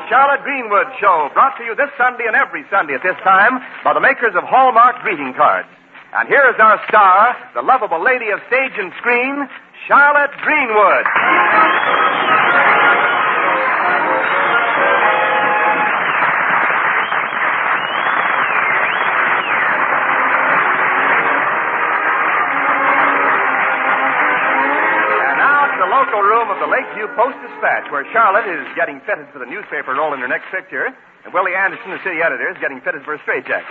Charlotte Greenwood Show, brought to you this Sunday and every Sunday at this time by the makers of Hallmark greeting cards. And here is our star, the lovable lady of stage and screen, Charlotte Greenwood. Local room of the Lakeview Post-Dispatch, where Charlotte is getting fitted for the newspaper role in her next picture, and Willie Anderson, the city editor, is getting fitted for a straitjacket.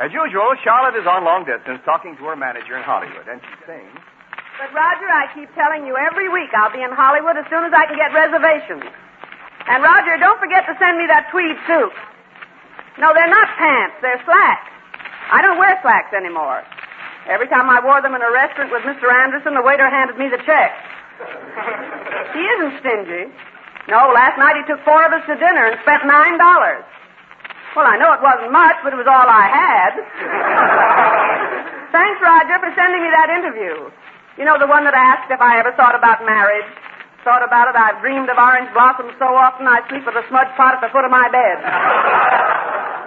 As usual, Charlotte is on long distance talking to her manager in Hollywood, and she's saying... But, Roger, I keep telling you every week I'll be in Hollywood as soon as I can get reservations. And, Roger, don't forget to send me that tweed suit. No, they're not pants. They're slacks. I don't wear slacks anymore. Every time I wore them in a restaurant with Mr. Anderson, the waiter handed me the check. He isn't stingy. No, last night he took 4 of us to dinner and spent $9. Well, I know it wasn't much, but it was all I had. Thanks, Roger, for sending me that interview. You know, the one that asked if I ever thought about marriage. Thought about it. I've dreamed of orange blossoms so often I sleep with a smudge pot at the foot of my bed.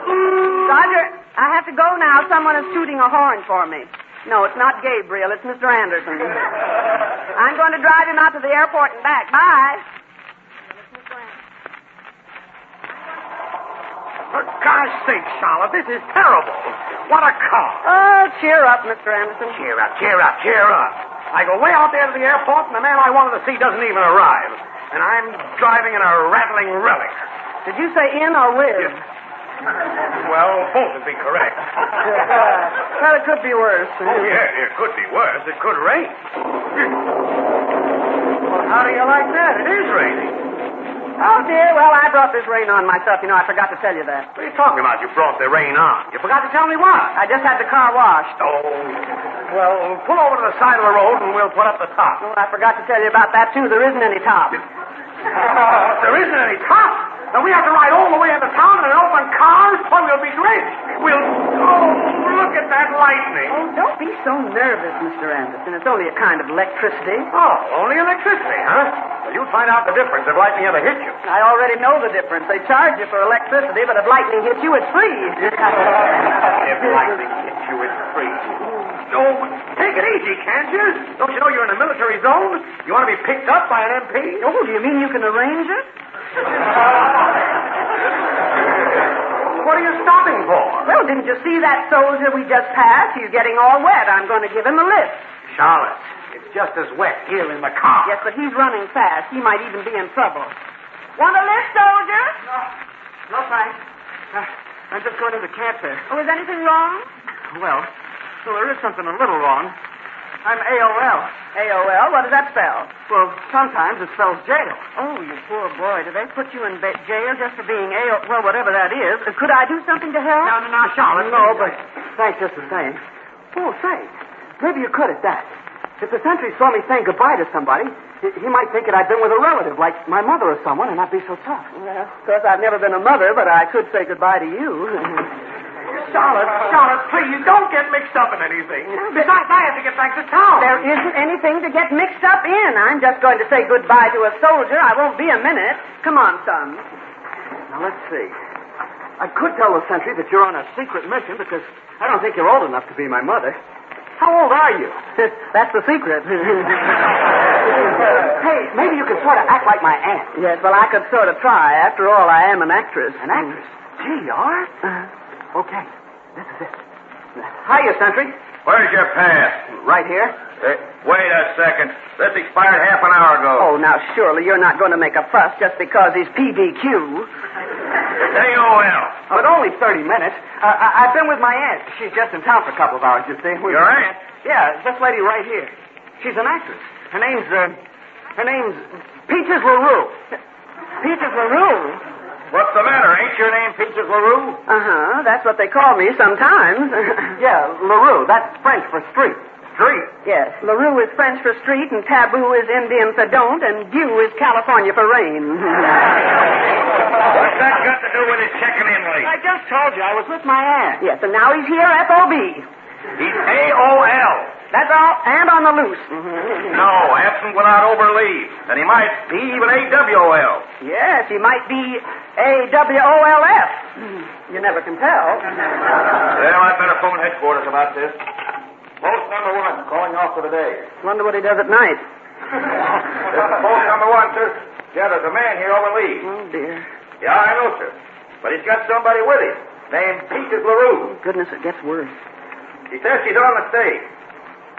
Roger, I have to go now. Someone is tooting a horn for me. No, it's not Gabriel. It's Mr. Anderson. I'm going to drive him out to the airport and back. Bye. For gosh sake, Charlotte, this is terrible. What a car. Oh, cheer up, Mr. Anderson. Cheer up, cheer up, cheer up. I go way out there to the airport, and the man I wanted to see doesn't even arrive. And I'm driving in a rattling relic. Did you say in or with? Yes. Well, both would be correct. Well, it could be worse. Oh, yeah, it could be worse. It could rain. Well, how do you like that? It is raining. Oh, dear. Well, I brought this rain on myself. You know, I forgot to tell you that. What are you talking about? You brought the rain on. You forgot to tell me what? I just had the car washed. Oh. Well, pull over to the side of the road and we'll put up the top. Oh, I forgot to tell you about that, too. There isn't any top. There isn't any top? Now, we have to ride all the way into town in an open car? Well, we'll be drenched. Oh, look at that lightning. Oh, don't be so nervous, Mr. Anderson. It's only a kind of electricity. Oh, only electricity, huh? Well, you'll find out the difference if lightning ever hits you. I already know the difference. They charge you for electricity, but if lightning hits you, it's free. If lightning hits you, it's free. Oh, take it easy, can't you? Don't you know you're in a military zone? You want to be picked up by an MP? Oh, do you mean you can arrange it? What are you stopping for? Well, didn't you see that soldier we just passed? He's getting all wet. I'm going to give him a lift. Charlotte, it's just as wet here in the car. Yes, but he's running fast. He might even be in trouble. Want a lift, soldier? No, thanks. I'm just going into camp there. Oh, is anything wrong? Well, there is something a little wrong. I'm AOL. AOL? What does that spell? Well, sometimes it spells jail. Oh, you poor boy. Did they put you in jail just for being AOL? Well, whatever that is. Could I do something to help? No, Charlotte. No, but thanks just the same. Oh, say, maybe you could at that. If the sentry saw me saying goodbye to somebody, he might think that I'd been with a relative, like my mother or someone, and not be so tough. Well, of course, I've never been a mother, but I could say goodbye to you. Charlotte, please, don't get mixed up in anything. Besides, I have to get back to town. There isn't anything to get mixed up in. I'm just going to say goodbye to a soldier. I won't be a minute. Come on, son. Now, let's see. I could tell the sentry that you're on a secret mission because I don't think you're old enough to be my mother. How old are you? That's the secret. Hey, maybe you could sort of act like my aunt. Yes, well, I could sort of try. After all, I am an actress. An actress? Gee, you are? Okay. This is it. Hiya, sentry. Where's your pass? Right here. Wait a second. This expired half an hour ago. Oh, now, surely you're not going to make a fuss just because he's PDQ. It's AOL. But only 30 minutes. I've been with my aunt. She's just in town for a couple of hours, you see. Your aunt? Yeah, this lady right here. She's an actress. Her name's Peaches LaRue. Peaches LaRue? What's the matter? Ain't your name Peaches LaRue? Uh-huh. That's what they call me sometimes. Yeah, LaRue. That's French for street. Street? Yes. LaRue is French for street, and taboo is Indian for don't, and dew is California for rain. What's that got to do with his checking in late? I just told you I was with my aunt. Yes, and now he's here, FOB. He's AOL. That's all, and on the loose. No, absent without over leave. And he might be even AWOL. Yes, he might be AWOLF. You never can tell. Well, I'd better phone headquarters about this. Post number 1 calling off for the day. Wonder what he does at night. This is post number 1, sir. Yeah, there's a man here over leave. Oh, dear. Yeah, I know, sir. But he's got somebody with him named Peaches LaRue. Oh, goodness, it gets worse. He says she's on the stage.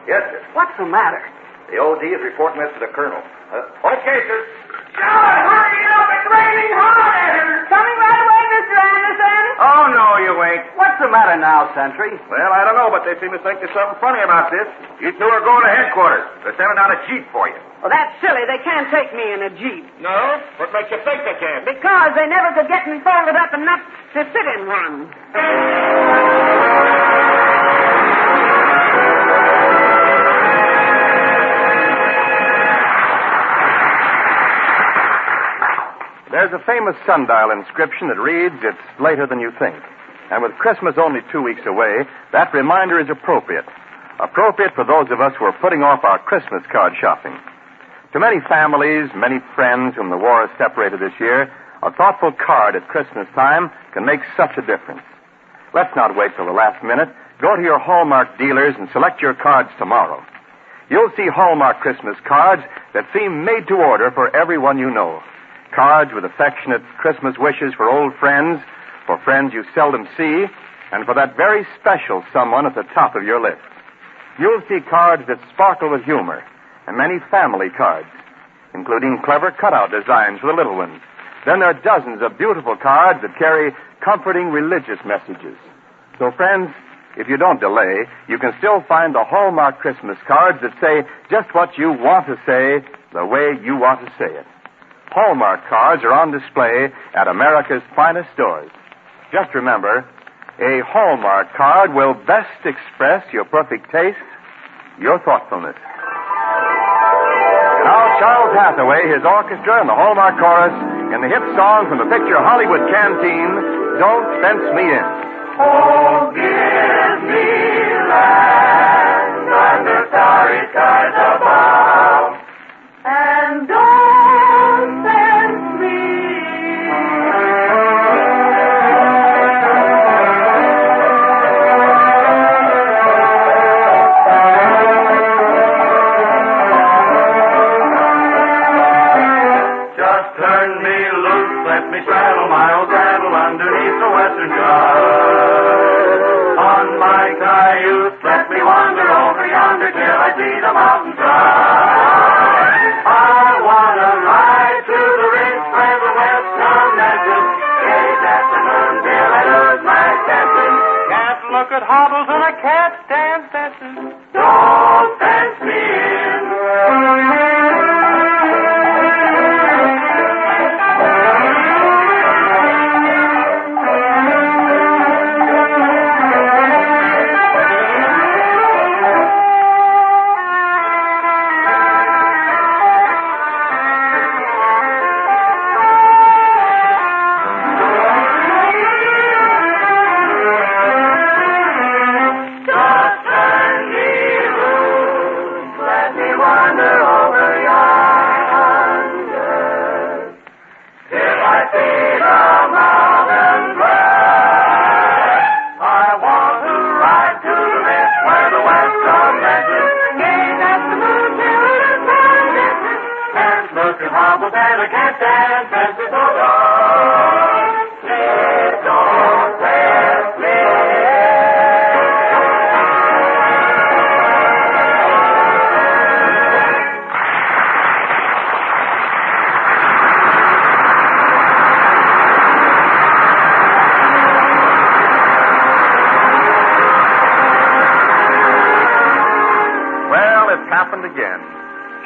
Yes, sir. What's the matter? The OD is reporting this to the colonel. Okay, sir. Charlotte, hurry it up. It's raining hard at her. Coming right away, Mr. Anderson. Oh, no, you ain't. What's the matter now, Sentry? Well, I don't know, but they seem to think there's something funny about this. You two are going to headquarters. They're sending out a jeep for you. Well, that's silly. They can't take me in a jeep. No? What makes you think they can? Because they never could get me folded up enough to sit in one. There's a famous sundial inscription that reads, "It's later than you think." And with Christmas only 2 weeks away, that reminder is appropriate. Appropriate for those of us who are putting off our Christmas card shopping. To many families, many friends whom the war has separated this year, a thoughtful card at Christmas time can make such a difference. Let's not wait till the last minute. Go to your Hallmark dealers and select your cards tomorrow. You'll see Hallmark Christmas cards that seem made to order for everyone you know. Cards with affectionate Christmas wishes for old friends, for friends you seldom see, and for that very special someone at the top of your list. You'll see cards that sparkle with humor, and many family cards, including clever cutout designs for the little ones. Then there are dozens of beautiful cards that carry comforting religious messages. So, friends, if you don't delay, you can still find the Hallmark Christmas cards that say just what you want to say, the way you want to say it. Hallmark cards are on display at America's finest stores. Just remember, a Hallmark card will best express your perfect taste, your thoughtfulness. Now, Charles Hathaway, his orchestra, and the Hallmark chorus in the hit song from the picture Hollywood Canteen, "Don't Fence Me In." Oh, give me land under starry skies above, and don't fence me. Just turn me loose, let me straddle my old saddle underneath the western sky. On my cayuse, let me wander over yonder till I see the mountainside. I wanna ride to the ridge where the west commences, gaze at the moon till I lose my senses. Can't look at hobbles and I can't stand fences. Don't fence me in.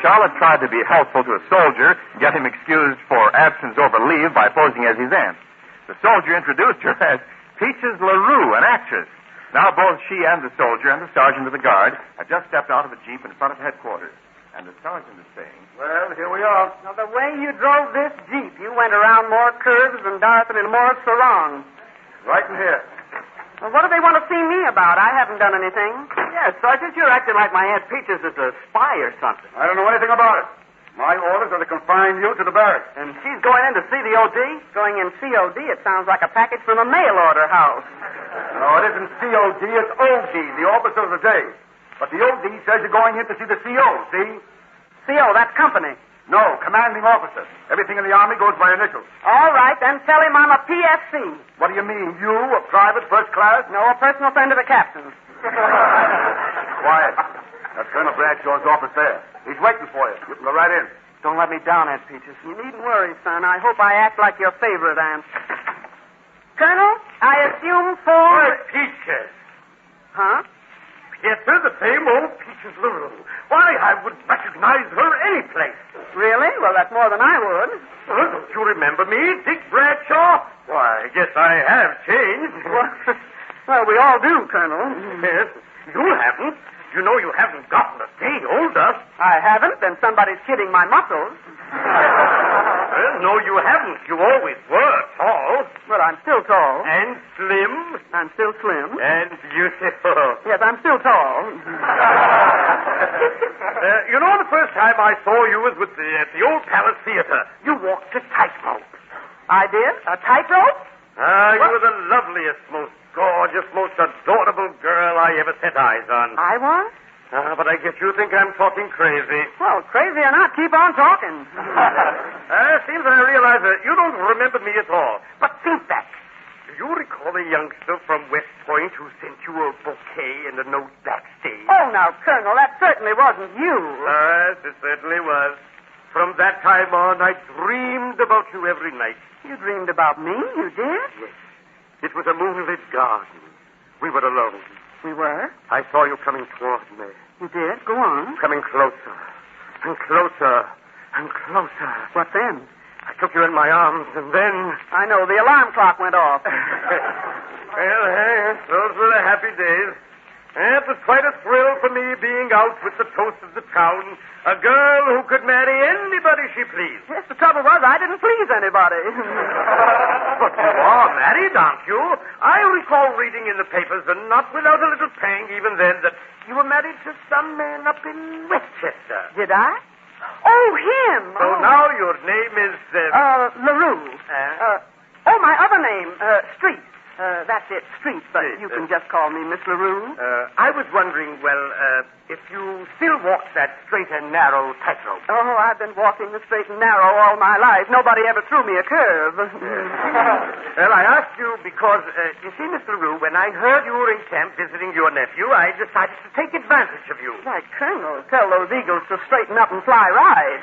Charlotte tried to be helpful to a soldier, get him excused for absence over leave by posing as his aunt. The soldier introduced her as Peaches LaRue, an actress. Now both she and the soldier and the sergeant of the guard had just stepped out of a jeep in front of headquarters. And the sergeant is saying, Well, here we are. Now, the way you drove this jeep, you went around more curves than Darthin and more sarong. Right in here. Well, what do they want to see me about? I haven't done anything. Yes, Sergeant, you're acting like my Aunt Peaches is a spy or something. I don't know anything about it. My orders are to confine you to the barracks. And she's going in to see the OD? Going in COD, it sounds like a package from a mail order house. No, it isn't COD, it's OD, the officer of the day. But the OD says you're going in to see the CO, see? CO, that's company. No, commanding officer. Everything in the Army goes by initials. All right, then tell him I'm a PFC. What do you mean, you, a private, first class? No, a personal friend of the captain. Quiet. That's Colonel Bradshaw's office there. He's waiting for you. You can go right in. Don't let me down, Aunt Peaches. You needn't worry, son. I hope I act like your favorite aunt. Colonel, I assume for... Peaches. Huh? Yes, sir, the same old Peaches LaRue. Why, I would recognize her any place. Really? Well, that's more than I would. Don't you remember me, Dick Bradshaw? Why, I guess I have changed. Well, we all do, Colonel. Yes, you haven't. You know you haven't gotten a day older. I haven't, then somebody's kidding my muscles. Well, no, you haven't. You always were tall. Well, I'm still tall. And slim. I'm still slim. And beautiful. Yes, I'm still tall. You know, the first time I saw you was at the old Palace Theater. You walked a tightrope. I did? A tightrope? You were the loveliest, most gorgeous, most adorable girl I ever set eyes on. I was? But I guess you think I'm talking crazy. Well, crazy or not, keep on talking. Seems I realize that you don't remember me at all. But think back. Do you recall the youngster from West Point who sent you a bouquet and a note backstage? Oh, now, Colonel, that certainly wasn't you. Yes, it certainly was. From that time on, I dreamed about you every night. You dreamed about me? You did? Yes. It was a moonlit garden. We were alone. We were? I saw you coming toward me. You did? Go on. Coming closer. And closer. And closer. What then? I took you in my arms, and then... I know. The alarm clock went off. Well, hey, those were the happy days. It was quite a thrill for me being out with the toast of the town. A girl who could marry anybody she pleased. Yes, the trouble was I didn't please anybody. But you are married, aren't you? I recall reading in the papers, and not without a little pang even then, that you were married to some man up in Westchester. Did I? Oh, him. So now your name is... LaRue. My other name, Street. That's it, Street, but you can just call me Miss LaRue. I was wondering, if you still walk that straight and narrow tightrope. Oh, I've been walking the straight and narrow all my life. Nobody ever threw me a curve. Well, I asked you because, you see, Miss LaRue, when I heard you were in camp visiting your nephew, I decided to take advantage of you. Why, Colonel, tell those eagles to straighten up and fly right.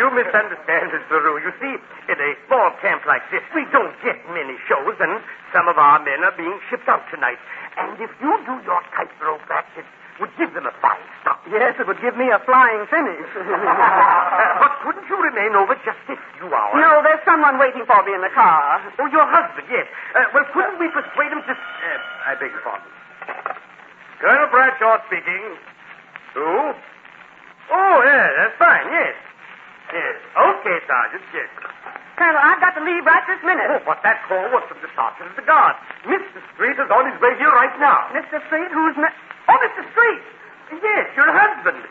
You misunderstand, Miss LaRue. You see, in a small camp like this, we don't get many shows, and some of our men are being shipped out tonight. And if you do your tightrope act, it would give them a fine start. Yes, it would give me a flying finish. But couldn't you remain over just a few hours? No, there's someone waiting for me in the car. Oh, your husband, yes. Well, couldn't we persuade him to... I beg your pardon. Colonel Bradshaw speaking. Who? Oh, yeah, that's fine, yes. Yes. Okay, Sergeant, yes. Colonel, I've got to leave right this minute. Oh, but that call was from the sergeant of the guard. Mr. Street is on his way here right now. Mr. Street, who's... Oh, Mr. Street! Yes, your husband.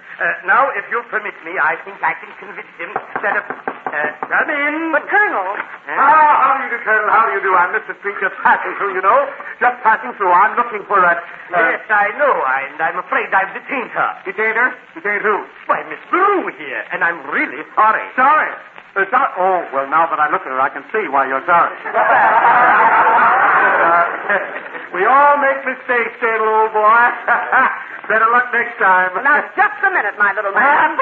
Now, if you'll permit me, I think I can convince him that if... come in. But, Colonel... How do you do, Colonel? How do you do? I'm Mr. Street, just passing through, you know. Just passing through. I'm looking for a... Yes, I know, and I'm afraid I've detained her. Detained her? Detained who? Why, Miss Broones here, and I'm really sorry. Sorry? Oh, well, now that I look at her, I can see why you're sorry. We all make mistakes, little old boy. Better luck next time. Now, just a minute, my little man.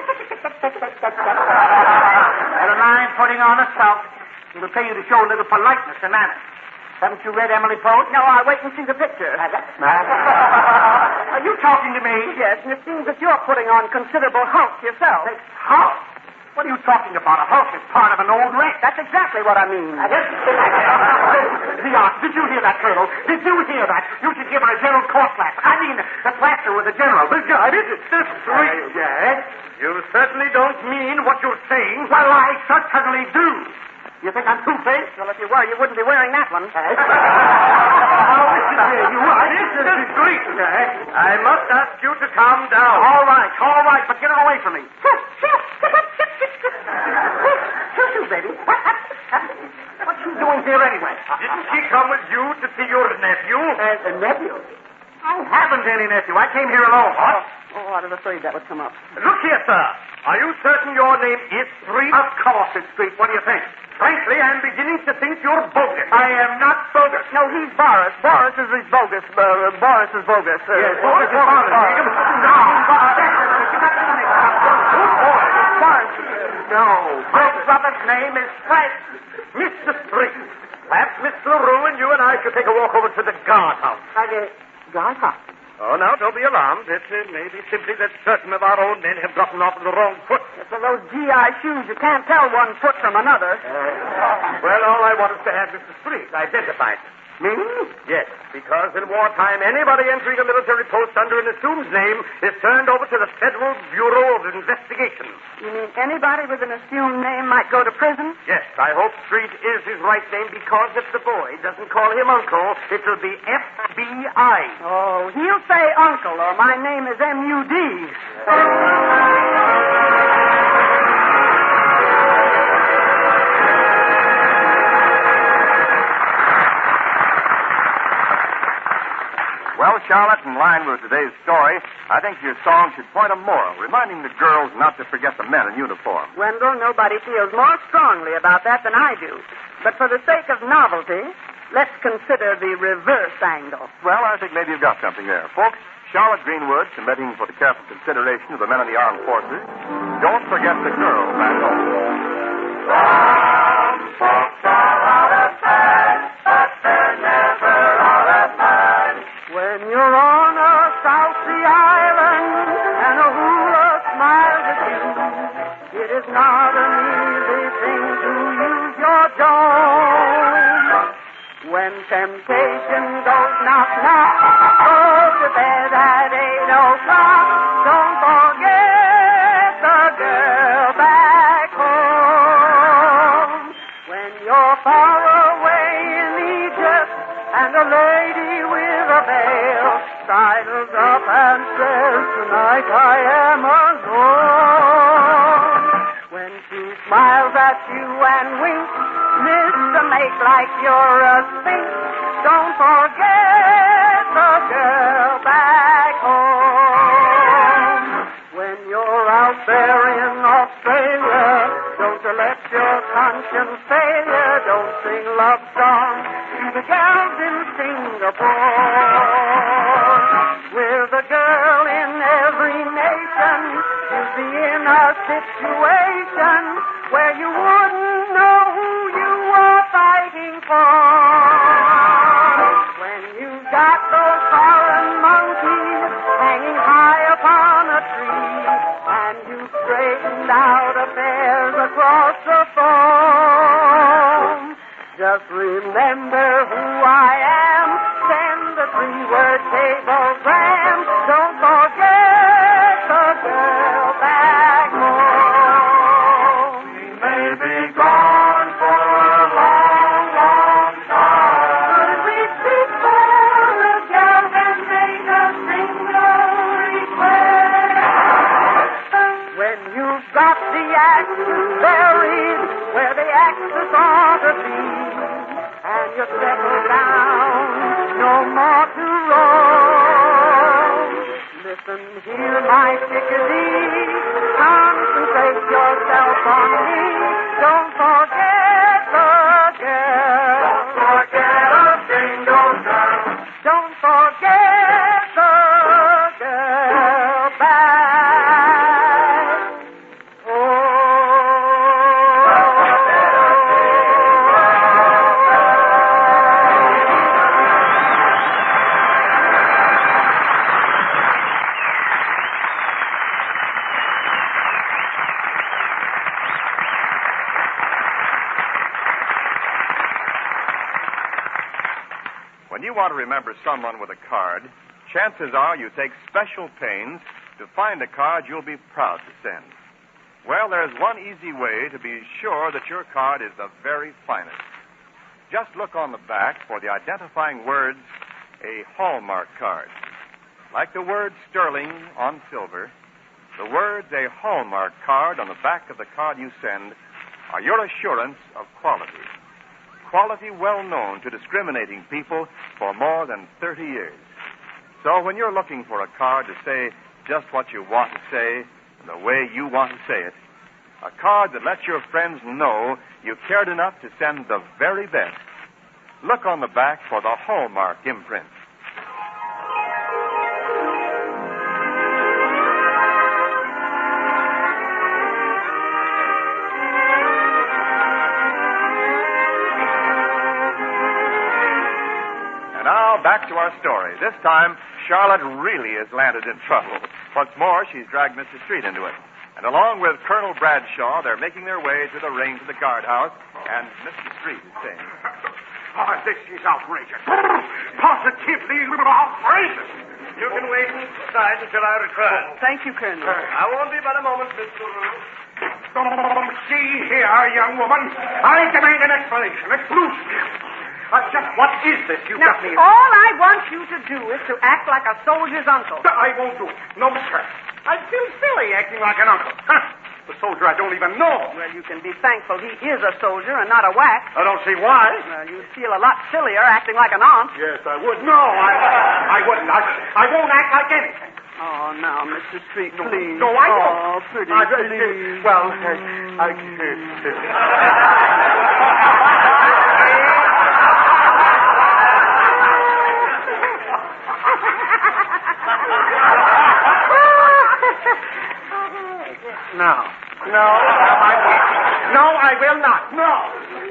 Never mind putting on a sulk. It'll pay you to show a little politeness and manners. Haven't you read Emily Post? No, I'll wait and see the picture. Are you talking to me? Yes, and it seems that you're putting on considerable hulk yourself. Hulk? What are you talking about? A hulk is part of an old wreck. That's exactly what I mean. Did you hear that, Colonel? Did you hear that? You should give her a general court class. I mean, the plaster with the general. This Street. Yes? You certainly don't mean what you're saying. Well, I certainly do. You think I'm two-faced? Well, if you were, you wouldn't be wearing that one. Now, listen here, you are. This is discreet. I must ask you to calm down. All right, but get her away from me. Shoo, baby. What's she doing here anyway? Didn't she come with you to see your nephew? A nephew? I haven't any nephew. I came here alone. What? Oh, I was afraid that would come up. Look here, sir. Are you certain your name is Street? Of course it's Street. What do you think? Frankly, I'm beginning to think you're bogus. I am not bogus. No, he's Boris. Boris is bogus. Boris is bogus. Yes, bogus is bogus. No. My brother's name is Frank. Mr. Street. Perhaps Mr. LaRue and you and I should take a walk over to the guardhouse. Guardhouse? Oh, now, don't be alarmed. It may be simply that certain of our own men have gotten off on the wrong foot. For those GI shoes, you can't tell one foot from another. Well, all I want is to have Mr. Street identified. Me? Yes, because in wartime, anybody entering a military post under an assumed name is turned over to the Federal Bureau of Investigation. You mean anybody with an assumed name might go to prison? Yes, I hope Street is his right name because if the boy doesn't call him Uncle, it will be FBI. Oh, he'll say Uncle, or my name is MUD. Well, Charlotte, in line with today's story, I think your song should point a moral, reminding the girls not to forget the men in uniform. Wendell, nobody feels more strongly about that than I do. But for the sake of novelty, let's consider the reverse angle. Well, I think maybe you've got something there. Folks, Charlotte Greenwood, submitting for the careful consideration of the men in the armed forces. Don't forget the girls back home. Some folks are out of time, but they're never out of mind. When you're on a South Sea island and a hula smiles at you, it is not an easy thing to use your dome. When temptation goes knock, knock, go to bed at 8 o'clock. Don't forget the girl back home. When you're far away in Egypt and a lady with a veil sidles up and says, tonight I am alone. When she smiles at you and winks, to make like you're a sphinx, don't forget the girl back home. When you're out there in Australia, don't you let your conscience fail you. Don't sing love songs to the gals in Singapore. With a girl in every nation, you'll be in a situation where you wouldn't know who you were fighting for. When you've got those foreign monkeys hanging high upon a tree, and you've straightened out affairs across the phone, just remember who I am. Send the 3-word cablegram. Don't forget the girl back home. She may be gone for a long, long time. Could we speak for the girl and make a single request? When you've got the axes buried where the axes ought to be, and you settle down, no more to roam. Listen here, my chickadee, concentrate yourself on me. Don't forget the girl. Don't forget a single girl. Don't forget the girl back When you want to remember someone with a card, chances are you take special pains to find a card you'll be proud to send. Well, there's one easy way to be sure that your card is the very finest. Just look on the back for the identifying words, a Hallmark card. Like the word sterling on silver, the words a Hallmark card on the back of the card you send are your assurance of quality. Quality well known to discriminating people for more than 30 years. So when you're looking for a card to say just what you want to say, the way you want to say it, a card that lets your friends know you cared enough to send the very best, look on the back for the Hallmark imprint. Now, back to our story. This time, Charlotte really has landed in trouble. What's more, she's dragged Mr. Street into it. And along with Colonel Bradshaw, they're making their way through the rain to the guardhouse, and Mr. Street is saying, Oh, this is outrageous. Positively outrageous. You can wait inside until I return. Thank you, Colonel. I won't be but a moment, Miss LaRue. See here, young woman. I demand an explanation. Exclusive. Just what is this you Now, got me? all I want you to do is to act like a soldier's uncle. I won't do it. No, sir. I feel silly acting like an uncle. Huh. The soldier I don't even know. Well, you can be thankful he is a soldier and not a whack. I don't see why. Well, you'd feel a lot sillier acting like an aunt. Yes, I would. No, I wouldn't. I won't act like anything. Oh, now, Mr. Street, please. No, I won't. Oh, pretty, please. Well, No, I will not. No.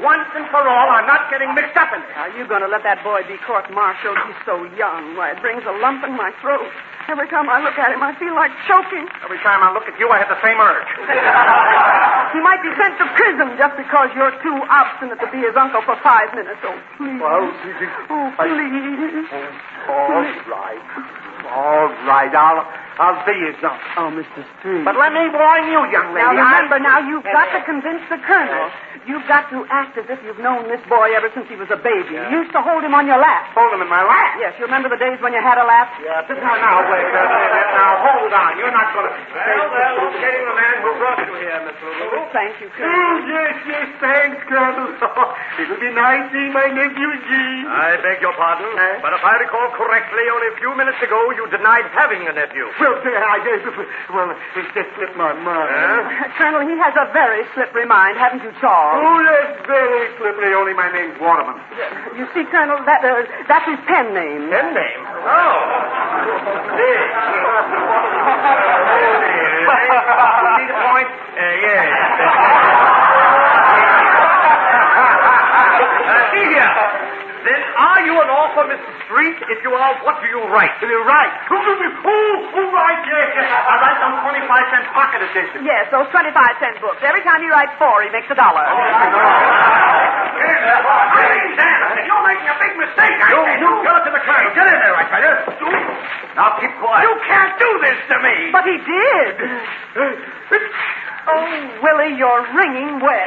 Once and for all, I'm not getting mixed up in this. Are you going to let that boy be court-martialed? He's so young. Why, it brings a lump in my throat. Every time I look at him, I feel like choking. Every time I look at you, I have the same urge. He might be sent to prison just because you're too obstinate to be his uncle for 5 minutes. Oh, please. Well, oh, please. All right. All right. I'll be his uncle. Oh, Mr. Street. But let me warn you, young lady. Now, remember, you've got to convince the colonel. You've got to act as if you've known this boy ever since he was a baby. You used to hold him on your lap. Hold him in my lap? Yes, you remember the days when you had a lap? Yeah. Now, wait. Now, hold on. You're not going to... Well, locating the man who brought you here, Miss LaRue. Thank you, Colonel. Oh, yes, thanks, Colonel. It'll be nice seeing my nephew, Gene. I beg your pardon, but if I recall correctly, only a few minutes ago you denied having a nephew. Well, it just slipped my mind. Colonel, he has a very slippery mind, haven't you, Charles? Oh, yes, very slippery. Only my name's Waterman. You see, Colonel, that's his pen name. Pen name? Oh. Yes. You see the point? Yes. See here. Then are you an author, Mr. Street? If you are, what do you write? Do you write? Right, yes. I write some 25-cent pocket edition. Yes, those 25-cent books. Every time he writes 4, he makes $1. You're making a big mistake. You tell it to the colonel. Get in there, I tell you. Now keep quiet. You can't do this to me. But he did. Oh, Willie, you're wringing wet.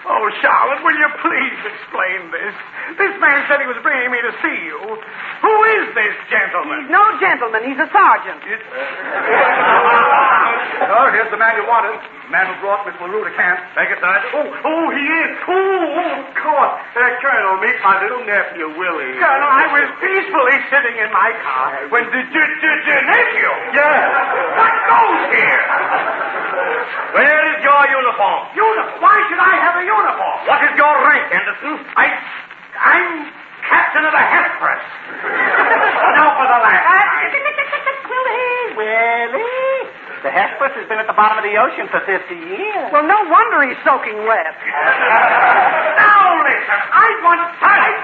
Oh, Charlotte, will you please explain this? This man said he was bringing me to see you. Who is this gentleman? He's no gentleman. He's a sergeant. Oh, here's the man you wanted. The man who brought Miss LaRue to camp. Take it, Sergeant. Oh, he is. Oh, of course. Colonel, meet my little nephew, Willie. Colonel, I was peacefully sitting in my car when the nephew. Yes. What goes here? Where is your uniform? Why should I have a uniform? What is your rank, Anderson? I'm captain of the Hesperus. Now for the last. Willie, the Hesperus has been at the bottom of the ocean for 50 years. Well, no wonder he's soaking wet. Now listen, I want time.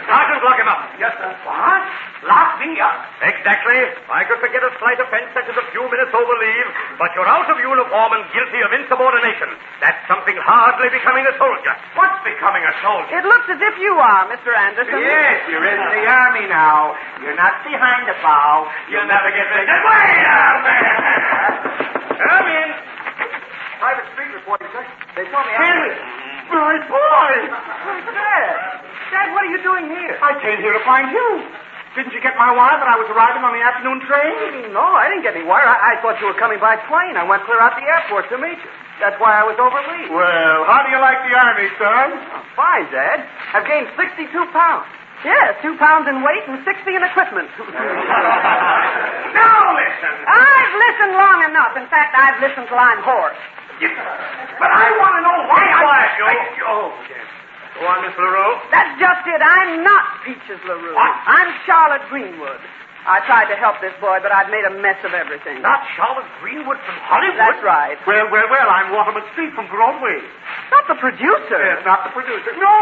Sergeant, lock him up. Yes, sir. What? Lock me up? Exactly. I could forget a slight offense such as a few minutes over leave, but you're out of uniform and guilty of insubordination. That's something hardly becoming a soldier. What's becoming a soldier? It looks as if you are, Mr. Anderson. Yes, you're in the army now. You're not behind the bow. You'll never get the... Wait a minute! Mr. 46. They told me Henry! My boy! Dad! Dad, what are you doing here? I came here to find you. Didn't you get my wire that I was arriving on the afternoon train? No, I didn't get any wire. I thought you were coming by plane. I went clear out the airport to meet you. That's why I was over leave. Well, how do you like the Army, son? Oh, fine, Dad. I've gained 62 pounds. Yes, 2 pounds in weight and 60 in equipment. Now listen. I've listened long enough. In fact, I've listened till I'm hoarse. But I want to know why Oh, yes. Go on, Miss LaRue. That's just it. I'm not Peaches LaRue. What? I'm Charlotte Greenwood. I tried to help this boy, but I'd made a mess of everything. Not Charlotte Greenwood from Hollywood? That's right. Well, I'm Waterman Street from Broadway. Not the producer. Yes, not the producer. No,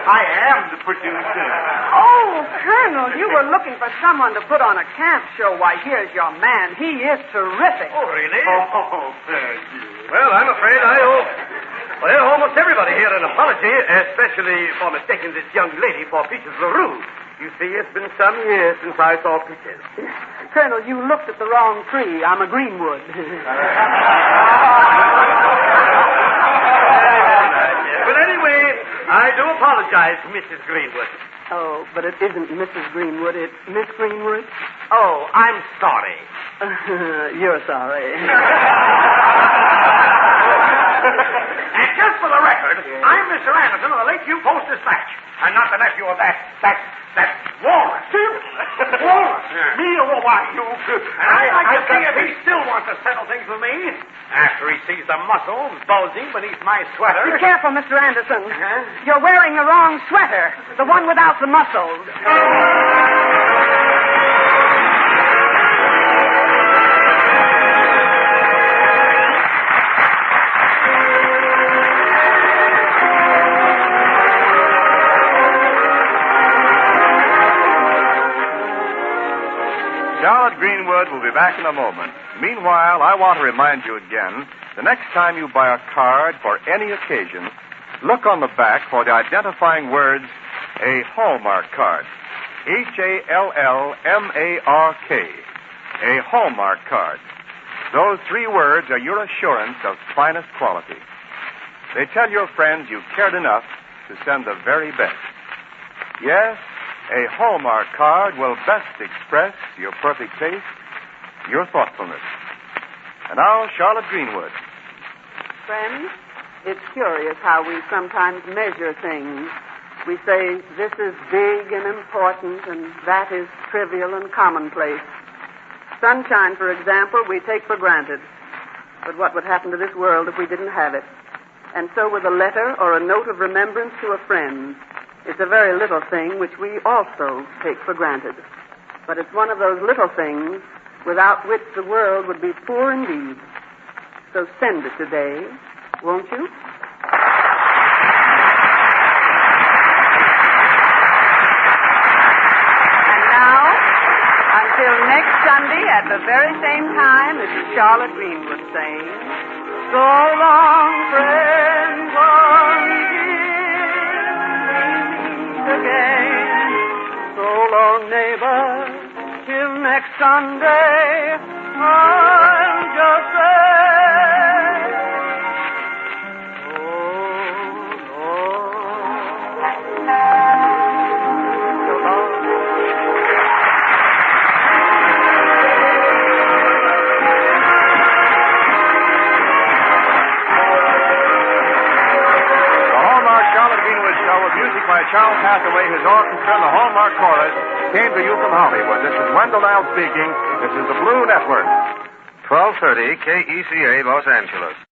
I am the producer. Oh, Colonel, you were looking for someone to put on a camp show. Why, here's your man. He is terrific. Oh, really? Oh, thank you. Well, I'm afraid I owe almost everybody here an apology, especially for mistaking this young lady for Peaches LaRue. You see, it's been some years since I saw Peaches. Colonel, you looked at the wrong tree. I'm a Greenwood. But anyway, I do apologize to Mrs. Greenwood. Oh, but it isn't Mrs. Greenwood. It's Miss Greenwood. Oh, I'm sorry. You're sorry. And just for the record, I'm Mr. Anderson of the Lakeview Post-Dispatch. I'm not the nephew of that Walrus. Walrus? Me or why, you? And I'd like to see if he still wants to settle things with me. After he sees the muscles bulging beneath my sweater. Be careful, Mr. Anderson. Huh? You're wearing the wrong sweater. The one without the muscles. Charlotte Greenwood will be back in a moment. Meanwhile, I want to remind you again, the next time you buy a card for any occasion, look on the back for the identifying words, a Hallmark card. Hallmark. A Hallmark card. Those 3 words are your assurance of finest quality. They tell your friends you cared enough to send the very best. Yes, a Hallmark card will best express your perfect taste, your thoughtfulness. And now, Charlotte Greenwood. Friends, it's curious how we sometimes measure things. We say this is big and important and that is trivial and commonplace. Sunshine, for example, we take for granted. But what would happen to this world if we didn't have it? And so with a letter or a note of remembrance to a friend, it's a very little thing which we also take for granted. But it's one of those little things without which the world would be poor indeed. So send it today, won't you? And now, until next Sunday at the very same time, this is Charlotte Greenwood saying, so long, friend, again. So long, neighbor, till next Sunday, I'll just say, oh, Lord. So long. Music by Charles Hathaway, his orchestra, and the Hallmark Chorus came to you from Hollywood. This is Wendell Niles speaking. This is the Blue Network. 1230 KECA, Los Angeles.